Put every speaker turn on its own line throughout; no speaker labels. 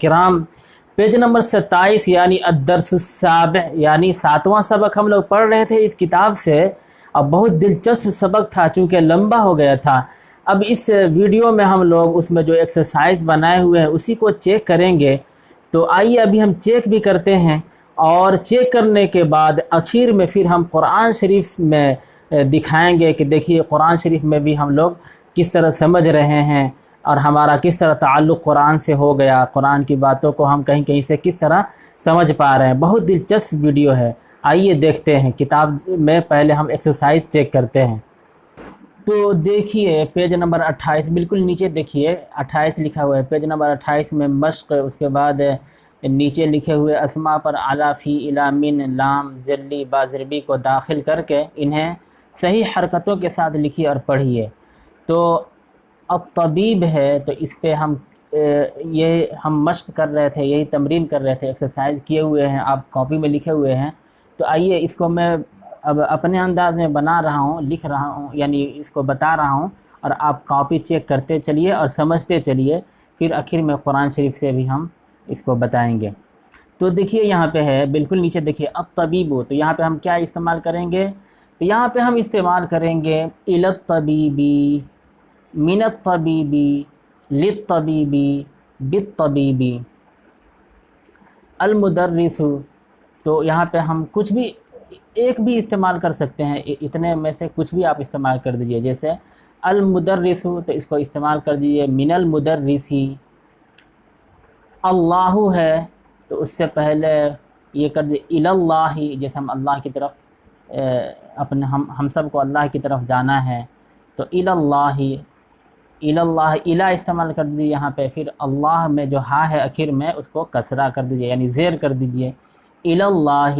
کرام، page number 27 یعنی الدرس السابع یعنی 7واں سبق ہم لوگ پڑھ رہے تھے اس کتاب سے۔ اب بہت دلچسپ سبق تھا چونکہ لمبا ہو گیا تھا۔ اب اس ویڈیو میں ہم لوگ اس میں جو ایکسرسائز بنائے ہوئے ہیں اسی کو چیک کریں گے۔ تو آئیے ابھی ہم چیک بھی کرتے ہیں، اور چیک کرنے کے بعد آخر میں پھر ہم قرآن شریف میں دکھائیں گے کہ دیکھیے قرآن شریف میں بھی ہم لوگ کس طرح سمجھ رہے ہیں اور ہمارا کس طرح تعلق قرآن سے ہو گیا، قرآن کی باتوں کو ہم کہیں کہیں سے کس طرح سمجھ پا رہے ہیں۔ بہت دلچسپ ویڈیو ہے، آئیے دیکھتے ہیں۔ کتاب میں پہلے ہم ایکسرسائز چیک کرتے ہیں۔ تو دیکھیے پیج نمبر 28 بالکل نیچے دیکھیے 28 لکھا ہوا ہے۔ پیج نمبر 28 میں مشق، اس کے بعد نیچے لکھے ہوئے اسماء پر اعلیٰ فی الی من لام ذلی با ضربی کو داخل کر کے انہیں صحیح حرکتوں کے ساتھ لکھیے اور پڑھیے۔ تو الطبیب ہے تو اس پہ یہ ہم مشق کر رہے تھے، یہی تمرین کر رہے تھے، ایکسرسائز کیے ہوئے ہیں، آپ کاپی میں لکھے ہوئے ہیں۔ تو آئیے اس کو میں اب اپنے انداز میں بنا رہا ہوں، لکھ رہا ہوں، یعنی اس کو بتا رہا ہوں، اور آپ کاپی چیک کرتے چلیے اور سمجھتے چلیے، پھر آخر میں قرآن شریف سے بھی ہم اس کو بتائیں گے۔ تو دیکھیے یہاں پہ ہے بالکل نیچے دیکھیے الطبیب، تو یہاں پہ ہم کیا استعمال کریں گے؟ تو یہاں پہ ہم استعمال کریں گے الی الطبیبی، من الطبیبی، للطبیبی، بالطبیبی، المدرس۔ تو یہاں پہ ہم کچھ بھی ایک بھی استعمال کر سکتے ہیں، اتنے میں سے کچھ بھی آپ استعمال کر دیجئے۔ جیسے المدرس تو اس کو استعمال کر دیجئے من المدرسی۔ اللہ ہے تو اس سے پہلے یہ کر دیجئے الی اللہ، جیسے ہم اللہ کی طرف اپنے ہم سب کو اللہ کی طرف جانا ہے تو الی اللہ، الی اللہ، الی استعمال کر دیجئے یہاں پہ۔ پھر اللہ میں جو ہا ہے آخر میں اس کو کسرہ کر دیجئے، یعنی زیر کر دیجئے، الی اللہ۔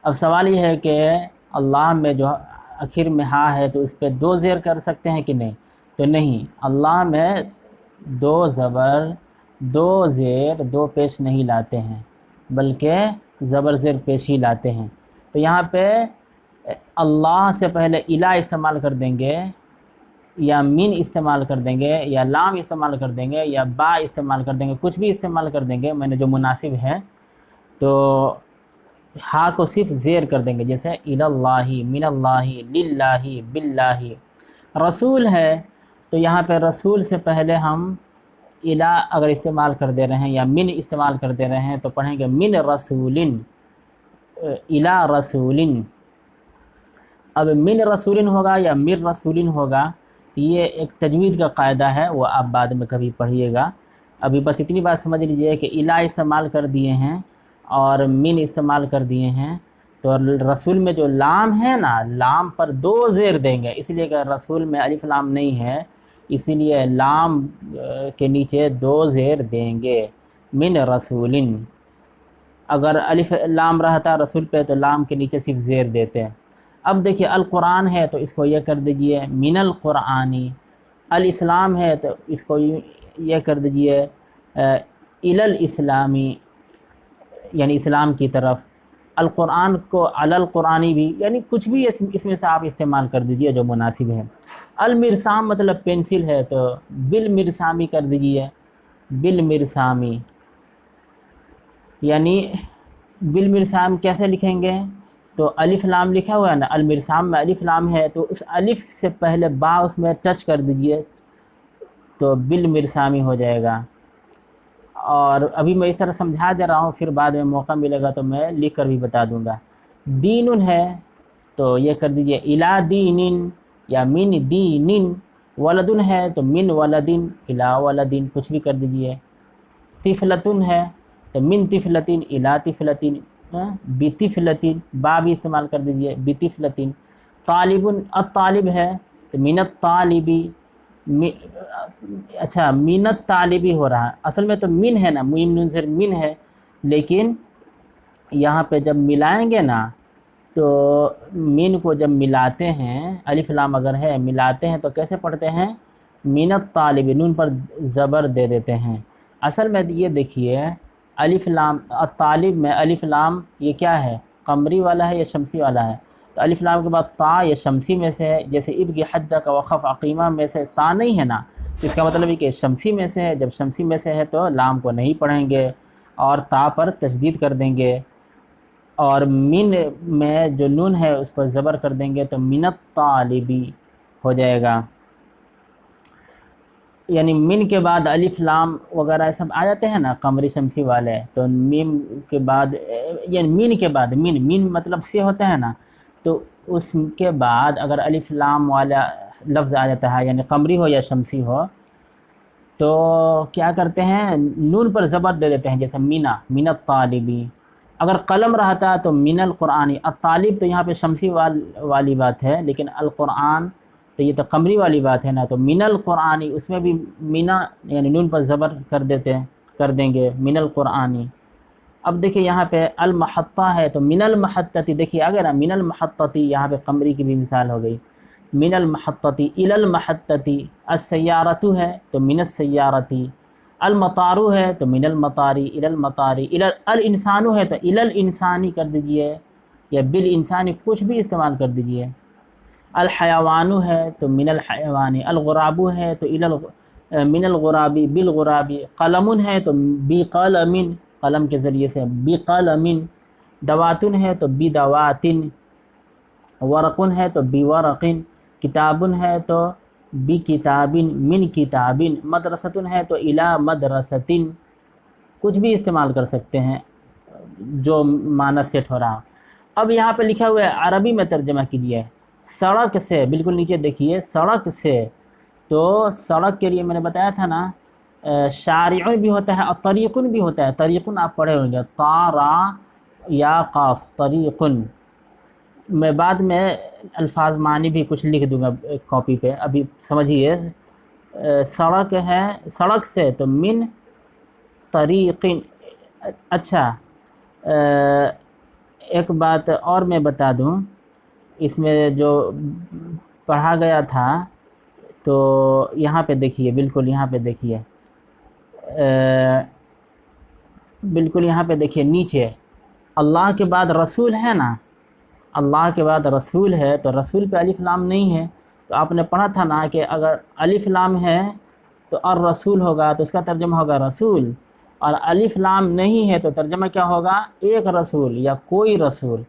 اب سوال یہ ہے کہ اللہ میں جو آخر میں ہا ہے تو اس پہ دو زیر کر سکتے ہیں کہ نہیں؟ تو نہیں، اللہ میں دو زبر، دو زیر، دو پیش نہیں لاتے ہیں، بلکہ زبر زیر پیش ہی لاتے ہیں۔ تو یہاں پہ اللہ سے پہلے الی استعمال کر دیں گے، یا من استعمال کر دیں گے، یا لام استعمال کر دیں گے، یا با استعمال کر دیں گے، کچھ بھی استعمال کر دیں گے، میں نے جو مناسب ہے۔ تو ہا کو صرف زیر کر دیں گے، جیسے الی اللہ، من اللہ، للہ، باللہ۔ رسول ہے تو یہاں پہ رسول سے پہلے ہم الی اگر استعمال کر دے رہے ہیں یا من استعمال کر دے رہے ہیں تو پڑھیں گے من رسول، الی رسول۔ اب من رسول ہوگا یا مر رسول ہوگا، یہ ایک تجوید کا قاعدہ ہے، وہ آپ بعد میں کبھی پڑھیے گا۔ ابھی بس اتنی بات سمجھ لیجئے کہ الی استعمال کر دیے ہیں اور من استعمال کر دیے ہیں، تو رسول میں جو لام ہے نا، لام پر دو زیر دیں گے، اس لیے کہ رسول میں الف لام نہیں ہے، اسی لیے لام کے نیچے دو زیر دیں گے، من رسول۔ اگر الف لام رہتا رسول پہ تو لام کے نیچے صرف زیر دیتے ہیں۔ اب دیکھیے القرآن ہے تو اس کو یہ کر دیجئے من القرآنی۔ الاسلام ہے تو اس کو یہ کر دیجئے الی الاسلامی، یعنی اسلام کی طرف۔ القرآن کو علی القرآنی بھی، یعنی کچھ بھی اس میں سے آپ استعمال کر دیجئے جو مناسب ہے۔ المرسام مطلب پینسل ہے تو بالمرسامی کر دیجئے، بالمرسامی۔ یعنی بالمرسام کیسے لکھیں گے؟ تو الف لام لکھا ہوا ہے نا، المرسام میں الف لام ہے تو اس الف سے پہلے با اس میں ٹچ کر دیجئے تو بالمرسامی ہو جائے گا۔ اور ابھی میں اس طرح سمجھا دے رہا ہوں، پھر بعد میں موقع ملے گا تو میں لکھ کر بھی بتا دوں گا۔ دین ہے تو یہ کر دیجئے الی دین یا من دین۔ ولدن ہے تو من ولدن، الی ولدن، کچھ بھی کر دیجئے۔ طفلتن ہے تو من طفلتن الی طفلتن، بطفلتن، با بھی استعمال کر دیجئے، بطفلتن۔ طالبن، الطالب ہے تو من الطالبی، اچھا من الطالبی ہو رہا ہے، اصل میں تو من ہے نا، میم سے من ہے، لیکن یہاں پہ جب ملائیں گے نا تو من کو جب ملاتے ہیں، الف لام اگر ہے ملاتے ہیں تو کیسے پڑھتے ہیں؟ من الطالب، نون پر زبر دے دیتے ہیں۔ اصل میں یہ دیکھیے الف لام الطالب میں الف لام یہ کیا ہے؟ قمری والا ہے یا شمسی والا ہے؟ تو الف لام کے بعد تا یہ شمسی میں سے ہے، جیسے ابغ حجک وخف عقیمہ میں سے تا نہیں ہے نا، اس کا مطلب ہے کہ شمسی میں سے ہے، جب شمسی میں سے ہے تو لام کو نہیں پڑھیں گے اور تا پر تشدید کر دیں گے، اور من میں جو نون ہے اس پر زبر کر دیں گے تو من الطالبی ہو جائے گا، یعنی من کے بعد الف لام وغیرہ سب آ جاتے ہیں نا قمری شمسی والے، تو میم کے بعد یعنی مین کے بعد مین مطلب سے ہوتا ہے نا، تو اس کے بعد اگر الف لام والا لفظ آ جاتا ہے یعنی قمری ہو یا شمسی ہو تو کیا کرتے ہیں نون پر زبر دے دیتے ہیں، جیسے مینا من الطالبی۔ اگر قلم رہتا تو من القرآنی، الطالب تو یہاں پہ شمسی والی بات ہے، لیکن القرآن تو یہ تو قمری والی بات ہے نا، تو من القرآنی اس میں بھی مینا یعنی نون پر زبر کر دیں گے من القرآنی۔ اب دیکھیے یہاں پہ المحطہ ہے تو من المحطتی، دیکھیے آگے نا من المحطتی، یہاں پہ قمری کی بھی مثال ہو گئی، من المحطتی الی المحطتی، السیارتو ہے تو من السیارتی، المطارو ہے تو من المطاری الی المطاری، الانسانو ہے تو الی الانسانی کر دیجئے یا بالانسانی کچھ بھی استعمال کر دیجئے، الحیوانو ہے تو من الحیوانی، الغرابو ہے تو من الغرابی بالغرابی، قلمن ہے تو بقلمن قلم کے ذریعے سے بقلمن، دواتن ہے تو بدواتن، ورقن ہے تو بورقن، کتابن ہے تو بکتابن من کتابن، مدرستن ہے تو الی مدرستن، کچھ بھی استعمال کر سکتے ہیں جو معنی سیٹ ہو رہا۔ اب یہاں پہ لکھا ہوا ہے عربی میں ترجمہ کیجیے، سڑک سے، بالکل نیچے دیکھیے سڑک سے، تو سڑک کے لیے میں نے بتایا تھا نا شارع بھی ہوتا ہے اور طریقن بھی ہوتا ہے، طریقن آپ پڑھے ہوں گے تا را یا قاف طریقن، میں بعد میں الفاظ معنی بھی کچھ لکھ دوں گا کاپی پہ، ابھی سمجھیے سڑک ہے، سڑک سے تو من طریقن۔ اچھا ایک بات اور میں بتا دوں، اس میں جو پڑھا گیا تھا تو یہاں پہ دیکھیے، بالکل یہاں پہ دیکھیے، بالکل یہاں پہ دیکھیے نیچے اللہ کے بعد رسول ہے نا، اللہ کے بعد رسول ہے تو رسول پہ الف لام نہیں ہے، تو آپ نے پڑھا تھا نا کہ اگر الف لام ہے تو الرسول ہوگا تو اس کا ترجمہ ہوگا رسول، اور الف لام نہیں ہے تو ترجمہ کیا ہوگا ایک رسول یا کوئی رسول۔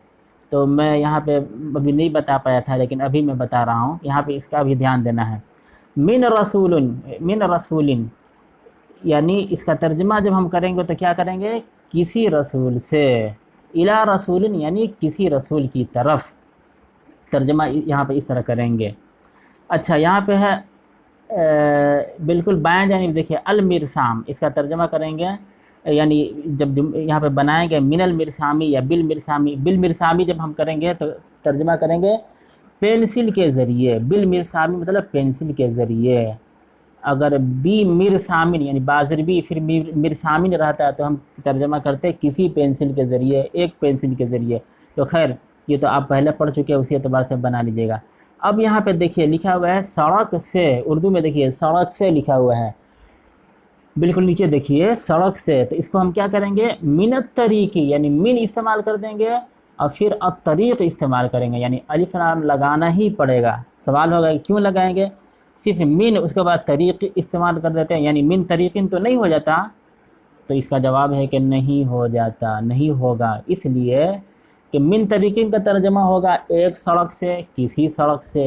تو میں یہاں پہ ابھی نہیں بتا پایا تھا لیکن ابھی میں بتا رہا ہوں، یہاں پہ اس کا بھی دھیان دینا ہے، من رسول یعنی اس کا ترجمہ جب ہم کریں گے تو کیا کریں گے کسی رسول سے، الی رسول یعنی کسی رسول کی طرف، ترجمہ یہاں پہ اس طرح کریں گے۔ اچھا یہاں پہ ہے بالکل بائیں جانب دیکھیے المرسام، اس کا ترجمہ کریں گے یعنی جب یہاں پہ بنائیں گے من المرسامی یا بالمرسامی، بالمرسامی جب ہم کریں گے تو ترجمہ کریں گے پینسل کے ذریعے، بالمرسامی مطلب پینسل کے ذریعے، اگر بی مرسامن یعنی بازربی پھر مرسامن رہتا ہے تو ہم ترجمہ کرتے کسی پینسل کے ذریعے، ایک پینسل کے ذریعے، تو خیر یہ تو آپ پہلے پڑھ چکے ہیں، اسی اعتبار سے بنا لیجیے گا۔ اب یہاں پہ دیکھیے لکھا ہوا ہے سڑک سے، اردو میں دیکھیے سڑک سے لکھا ہوا ہے، بالکل نیچے دیکھیے سڑک سے، تو اس کو ہم کیا کریں گے من الطریقی یعنی من استعمال کر دیں گے اور پھر الطریق استعمال کریں گے، یعنی الف لام لگانا ہی پڑے گا۔ سوال ہوگا کہ کیوں لگائیں گے، صرف من اس کے بعد طریق استعمال کر دیتے ہیں یعنی من طریقین تو نہیں ہو جاتا، تو اس کا جواب ہے کہ نہیں ہو جاتا، نہیں ہوگا، اس لیے کہ من طریقین کا ترجمہ ہوگا ایک سڑک سے، کسی سڑک سے،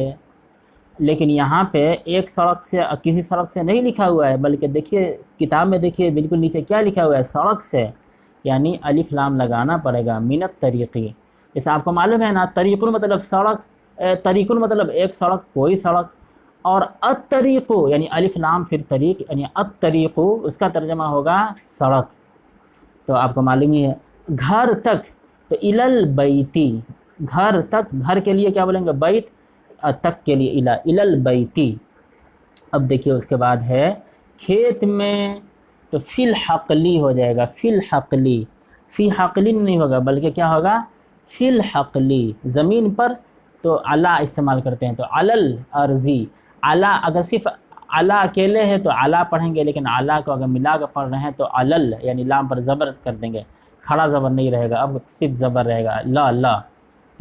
لیکن یہاں پہ ایک سڑک سے اور کسی سڑک سے نہیں لکھا ہوا ہے، بلکہ دیکھیے کتاب میں دیکھیے بالکل نیچے کیا لکھا ہوا ہے سڑک سے، یعنی الف لام لگانا پڑے گا من الطریقی۔ جیسے آپ کو معلوم ہے نا طریق مطلب سڑک، طریق مطلب ایک سڑک، کوئی سڑک، اور الطریق یعنی الف لام پھر طریق یعنی الطریق اس کا ترجمہ ہوگا سڑک، تو آپ کو معلوم ہی ہے۔ گھر تک تو الی البیتی، گھر تک، گھر کے لیے کیا بولیں گے بیت، تک کے لیے الی البیتی۔ اب دیکھیے اس کے بعد ہے کھیت میں تو فی الحقلی ہو جائے گا، فی الحقلی، فی حقلی نہیں ہوگا بلکہ کیا ہوگا فی الحقلی، زمین پر تو علی استعمال کرتے ہیں تو علی الارضی، علی اگر صرف علی اکیلے ہے تو علی پڑھیں گے، لیکن علی کو اگر ملا کر پڑھ رہے ہیں تو علل یعنی لام پر زبر کر دیں گے، کھڑا زبر نہیں رہے گا، اب صرف زبر رہے گا، لا لا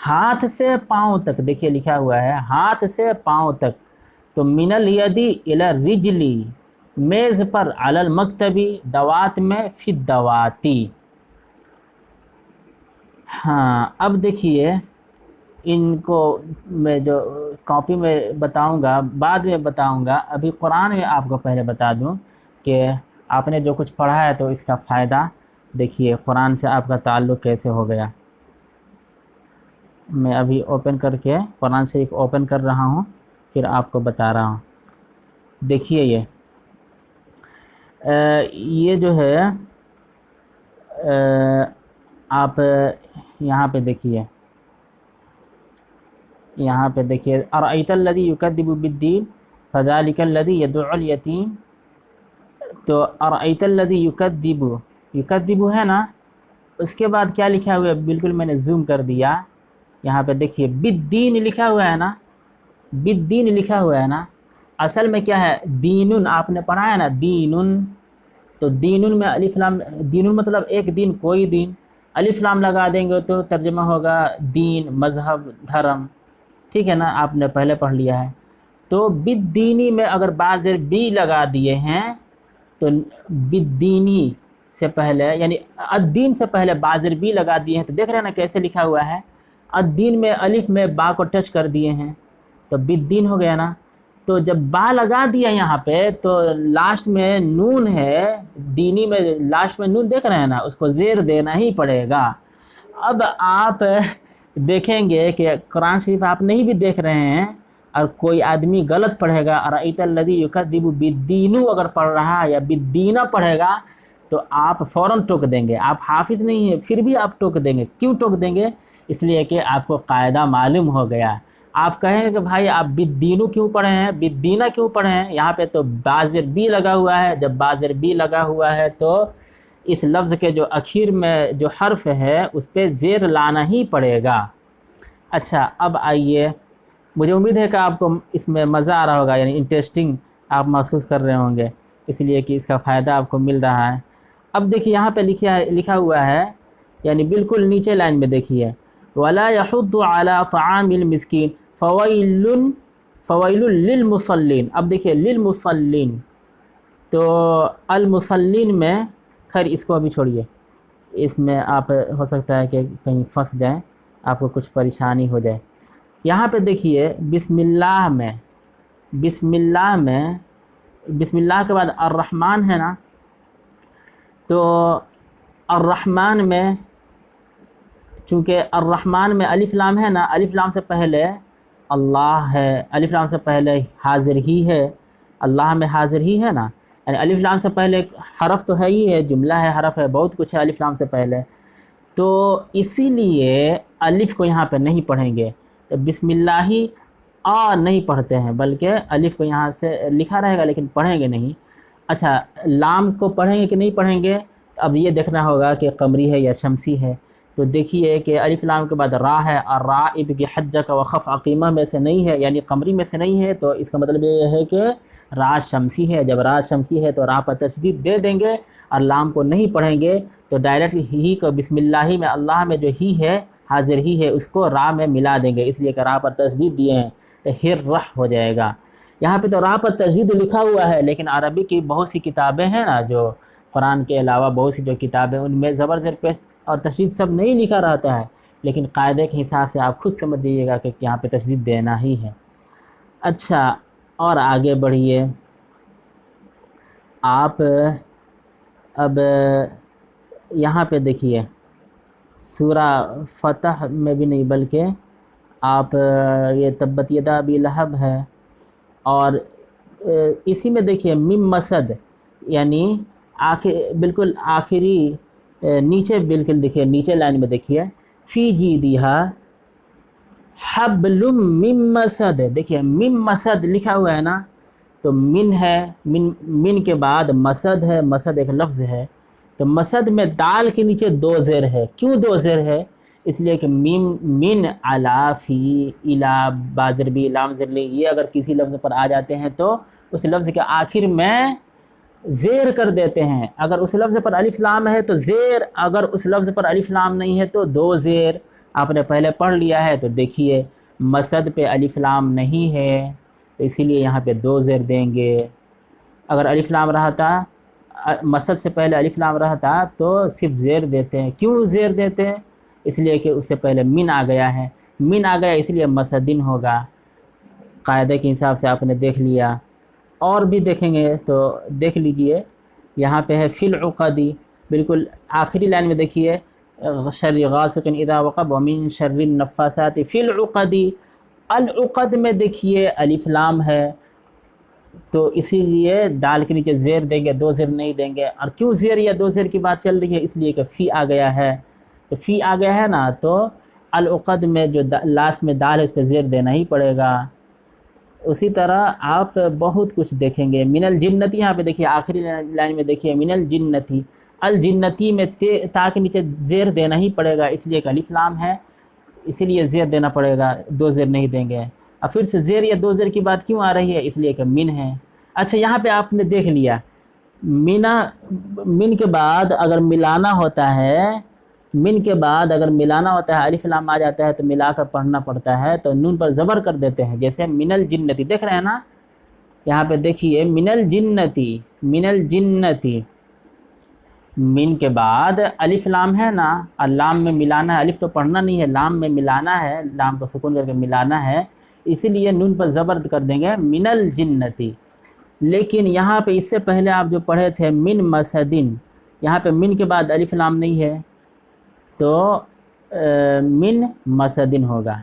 ہاتھ سے پاؤں تک، دیکھیے لکھا ہوا ہے ہاتھ سے پاؤں تک، تو من الیدی الی الرجلی، میز پر علی المکتبی، دوات میں فی الدواتی۔ ہاں اب دیکھیے ان کو میں جو کاپی میں بتاؤں گا بعد میں بتاؤں گا، ابھی قرآن میں آپ کو پہلے بتا دوں کہ آپ نے جو کچھ پڑھا ہے تو اس کا فائدہ دیکھیے قرآن سے آپ کا تعلق کیسے ہو گیا۔ میں ابھی اوپن کر کے قرآن شریف اوپن کر رہا ہوں، پھر آپ کو بتا رہا ہوں۔ دیکھیے یہ جو ہے آپ یہاں پہ دیکھیے، یہاں پہ دیکھیے ارأیت الذی یکذب بالدین فذلک الذی یدعو الیتیم، تو ارأیت الذی یکذب ہے نا، اس کے بعد کیا لکھا ہوا ہے، بالکل میں نے زوم کر دیا، یہاں پہ دیکھیے بالدین لکھا ہوا ہے نا، بالدین لکھا ہوا ہے نا، اصل میں کیا ہے دینن، آپ نے پڑھا ہے نا دینن، تو دینن میں الف لام، دینن مطلب ایک دین، کوئی دین، الف لام لگا دیں گے تو ترجمہ ہوگا دین، مذہب، دھرم، ٹھیک ہے نا، آپ نے پہلے پڑھ لیا ہے۔ تو بالدینی میں اگر بازر بی لگا دیے ہیں تو بالدینی سے پہلے یعنی الدین سے پہلے بازر بی لگا دیے ہیں، تو دیکھ رہے ہیں نا کیسے لکھا ہوا ہے، الدین میں الف میں با کو ٹچ کر دیے ہیں تو بالدین ہو گیا نا۔ تو جب با لگا دیا یہاں پہ تو لاسٹ میں نون ہے، دینی میں لاسٹ میں نون دیکھ رہے ہیں نا، اس کو زیر دینا ہی پڑے گا۔ اب آپ دیکھیں گے کہ قرآن شریف آپ نہیں بھی دیکھ رہے ہیں اور کوئی آدمی غلط پڑھے گا، ارأیت الذی یکذب بالدین اگر پڑھ رہا ہے یا بالدینہ پڑھے گا تو آپ فوراً ٹوک دیں گے۔ آپ حافظ نہیں ہیں پھر بھی آپ ٹوک دیں گے، کیوں ٹوک دیں گے؟ اس لیے کہ آپ کو قاعدہ معلوم ہو گیا۔ آپ کہیں گے کہ بھائی آپ بالدینو کیوں پڑھے ہیں، بالدینہ کیوں پڑھے ہیں، یہاں پہ تو بازر بی لگا ہوا ہے، جب بازر بی لگا ہوا ہے تو اس لفظ کے جو اخیر میں جو حرف ہے اس پہ زیر لانا ہی پڑے گا۔ اچھا اب آئیے، مجھے امید ہے کہ آپ کو اس میں مزہ آ رہا ہوگا، یعنی انٹرسٹنگ آپ محسوس کر رہے ہوں گے، اس لیے کہ اس کا فائدہ آپ کو مل رہا ہے۔ اب دیکھیے یہاں پہ لکھا ہوا ہے، یعنی بالکل نیچے لائن میں دیکھیے وَلَا يَحُضُّ عَلَىٰ طَعَامِ الْمِسْكِينِ فَوَيْلٌ لِلْمُصَلِّينَ۔ اب دیکھیے لِلْمُصَلِّينَ، تو المصلین میں، خیر اس کو ابھی چھوڑیے، اس میں آپ ہو سکتا ہے کہ کہیں پھنس جائیں، آپ کو کچھ پریشانی ہو جائے۔ یہاں پہ دیکھیے بسم اللہ میں، بسم اللہ میں، بسم اللہ کے بعد الرحمن ہے نا، تو الرحمن میں چونکہ الرحمن میں الف لام ہے نا، الف لام سے پہلے اللہ ہے، الف لام سے پہلے حاضر ہی ہے، اللہ میں حاضر ہی ہے نا، یعنی الف لام سے پہلے حرف تو ہے ہی ہے، جملہ ہے، حرف ہے، بہت کچھ ہے الف لام سے پہلے، تو اسی لیے الف کو یہاں پہ نہیں پڑھیں گے، تو بسم اللہ نہیں پڑھتے ہیں، بلکہ الف کو یہاں سے لکھا رہے گا لیکن پڑھیں گے نہیں۔ اچھا لام کو پڑھیں گے کہ نہیں پڑھیں گے، تو اب یہ دیکھنا ہوگا کہ قمری ہے یا شمسی ہے، تو دیکھیے کہ الف لام کے بعد را ہے، اور را ابغ حجک وخف عقیمہ میں سے نہیں ہے، یعنی قمری میں سے نہیں ہے، تو اس کا مطلب یہ ہے کہ را شمسی ہے، جب را شمسی ہے تو را پر تشدید دے دیں گے، اور لام کو نہیں پڑھیں گے، تو ڈائریکٹ ہی کو بسم اللہ میں، اللہ میں جو ہی ہے حاضر ہی ہے، اس کو را میں ملا دیں گے، اس لیے کہ را پر تشدید دیے ہیں تو ہر ہو جائے گا۔ یہاں پہ تو را پر تشدید لکھا ہوا ہے، لیکن عربی کی بہت سی کتابیں ہیں نا، جو قرآن کے علاوہ بہت سی جو کتابیں، ان میں زبر زیر پیش اور تشدید سب نہیں لکھا رہتا ہے، لیکن قاعدے کے حساب سے آپ خود سمجھ جائیے گا کہ یہاں پہ تشدید دینا ہی ہے۔ اچھا اور آگے بڑھیے، آپ اب یہاں پہ دیکھیے سورہ فتح میں بھی نہیں، بلکہ آپ یہ تبت یدا ابی لہب ہے، اور اسی میں دیکھیے مم مسد، یعنی بالکل آخری نیچے، بالکل دیکھیے نیچے لائن میں دیکھیے فی جیدہا حبل من مسد، دیکھیے مم مسد لکھا ہوا ہے نا، تو من ہے، من کے بعد مسد ہے، مسد ایک لفظ ہے، تو مسد میں دال کے نیچے دو زیر ہے، کیوں دو زیر ہے؟ اس لیے کہ من علا فی الا بازر بی لام زرلی، یہ اگر کسی لفظ پر آ جاتے ہیں تو اس لفظ کے آخر میں زیر کر دیتے ہیں۔ اگر اس لفظ پر الف لام ہے تو زیر، اگر اس لفظ پر الف لام نہیں ہے تو دو زیر۔ آپ نے پہلے پڑھ لیا ہے تو دیکھیے مسد پہ الف لام نہیں ہے تو اسی لیے یہاں پہ دو زیر دیں گے۔ اگر الف لام رہتا، مسد سے پہلے الف لام رہتا تو صرف زیر دیتے ہیں۔ کیوں زیر دیتے ہیں؟ اس لیے کہ اس سے پہلے من آ گیا ہے، من آ گیا اس لیے مسدن ہوگا۔ قاعدے کے حساب سے آپ نے دیکھ لیا، اور بھی دیکھیں گے تو دیکھ لیجئے یہاں پہ ہے فی العقدی، بالکل آخری لائن میں دیکھیے شر غاسق اذا وقب ومن شر النفاثات فی العقدی، العقد میں دیکھیے الف لام ہے تو اسی لیے دال کے نیچے زیر دیں گے، دو زیر نہیں دیں گے۔ اور کیوں زیر یا دو زیر کی بات چل رہی ہے؟ اس لیے کہ فی آ گیا ہے، تو فی آ گیا ہے نا تو العقد میں جو لاسٹ میں دال ہے اس پہ زیر دینا ہی پڑے گا۔ اسی طرح آپ بہت کچھ دیکھیں گے، من الجنتی، یہاں پہ دیکھیے آخری لائن میں دیکھیے من الجنتی، الجنتی میں تا کے نیچے زیر دینا ہی پڑے گا اس لیے کہ الف لام ہے، اسی لیے زیر دینا پڑے گا، دو زیر نہیں دیں گے۔ اور پھر سے زیر یا دو زیر کی بات کیوں آ رہی ہے؟ اس لیے کہ من ہے۔ اچھا یہاں پہ آپ نے دیکھ لیا من کے بعد اگر ملانا ہوتا ہے، من کے بعد اگر ملانا ہوتا ہے الف لام آ جاتا ہے تو ملا کر پڑھنا پڑتا ہے، تو نون پر زبر کر دیتے ہیں، جیسے من الجنتی دیکھ رہے ہیں نا، یہاں پہ دیکھیے من الجنتی، من الجنتی، من کے بعد الف لام ہے نا، اور لام میں ملانا ہے، الف تو پڑھنا نہیں ہے، لام میں ملانا ہے، لام کو سکون کر کے ملانا ہے، اسی لیے نون پر زبر کر دیں گے من الجنتی۔ لیکن یہاں پہ اس سے پہلے آپ جو پڑھے تھے من مسدن، یہاں پہ من کے بعد الف لام نہیں ہے تو من مسدن ہوگا،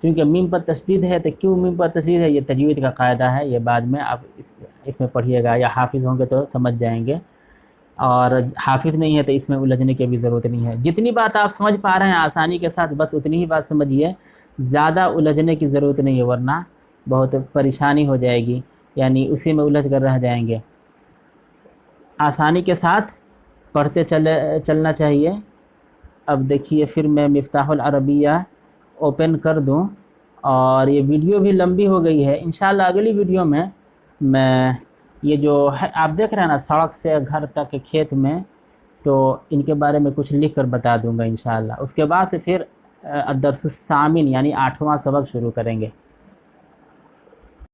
کیونکہ میم پر تشدید ہے۔ تو کیوں میم پر تشدید ہے؟ یہ تجوید کا قاعدہ ہے، یہ بعد میں آپ اس میں پڑھیے گا، یا حافظ ہوں گے تو سمجھ جائیں گے، اور حافظ نہیں ہے تو اس میں الجھنے کی بھی ضرورت نہیں ہے۔ جتنی بات آپ سمجھ پا رہے ہیں آسانی کے ساتھ بس اتنی ہی بات سمجھیے، زیادہ الجھنے کی ضرورت نہیں ہے، ورنہ بہت پریشانی ہو جائے گی، یعنی اسی میں الجھ کر رہ جائیں گے۔ آسانی کے ساتھ پڑھتے چلنا چاہیے۔ اب دیکھیے پھر میں مفتاح العربیہ اوپن کر دوں، اور یہ ویڈیو بھی لمبی ہو گئی ہے، انشاءاللہ اگلی ویڈیو میں یہ جو آپ دیکھ رہے ہیں نا سڑک سے گھر تک کھیت میں، تو ان کے بارے میں کچھ لکھ کر بتا دوں گا انشاءاللہ۔ اس کے بعد سے پھر الدرس الثامن یعنی 8واں سبق شروع کریں گے۔